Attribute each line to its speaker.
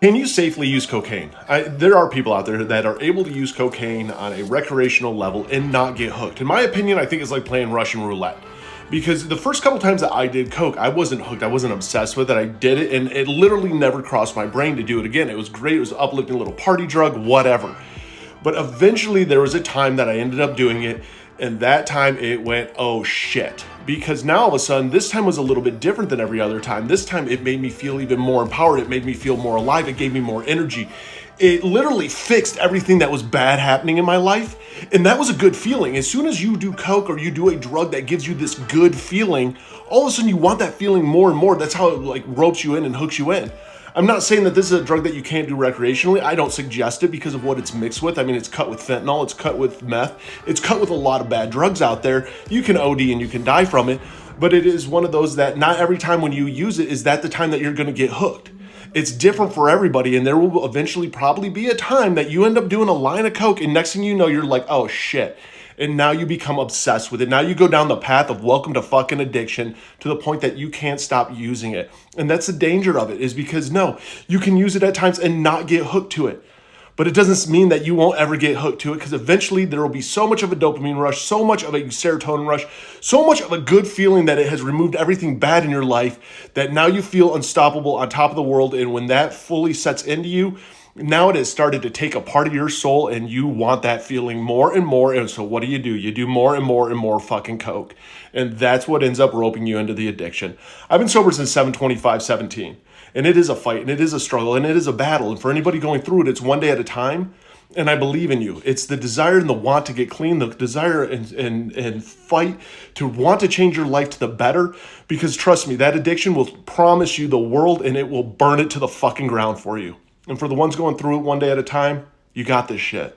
Speaker 1: Can you safely use cocaine? There are people out there that are able to use cocaine on a recreational level and not get hooked. In my opinion, I think it's like playing Russian roulette. Because the first couple times that I did coke, I wasn't hooked. I wasn't obsessed with it. I did it, and it literally never crossed my brain to do it again. It was great. It was an uplifting little party drug, whatever. But eventually, there was a time that I ended up doing it, and that time it went, oh shit. Because now all of a sudden, this time was a little bit different than every other time. This time it made me feel even more empowered. It made me feel more alive. It gave me more energy. It literally fixed everything that was bad happening in my life. And that was a good feeling. As soon as you do coke or you do a drug that gives you this good feeling, all of a sudden you want that feeling more and more. That's how it like ropes you in and hooks you in. I'm not saying that this is a drug that you can't do recreationally. I don't suggest it because of what it's mixed with. I mean, it's cut with fentanyl, it's cut with meth, it's cut with a lot of bad drugs out there. You can OD and you can die from it, but it is one of those that not every time when you use it is that the time that you're going to get hooked. It's different for everybody, and there will eventually probably be a time that you end up doing a line of coke, and next thing you know, you're like, oh shit. And now you become obsessed with it. Now you go down the path of welcome to fucking addiction to the point that you can't stop using it. And that's the danger of it, is because no, you can use it at times and not get hooked to it. But it doesn't mean that you won't ever get hooked to it, because eventually there will be so much of a dopamine rush, so much of a serotonin rush, so much of a good feeling that it has removed everything bad in your life that now you feel unstoppable on top of the world. And when that fully sets into you, now it has started to take a part of your soul and you want that feeling more and more. And so what do? You do more and more and more fucking coke. And that's what ends up roping you into the addiction. I've been sober since 7/25/17. And it is a fight, and it is a struggle, and it is a battle. And for anybody going through it, it's one day at a time. And I believe in you. It's the desire and the want to get clean, the desire and fight to want to change your life to the better. Because trust me, that addiction will promise you the world, and it will burn it to the fucking ground for you. And for the ones going through it one day at a time, you got this shit.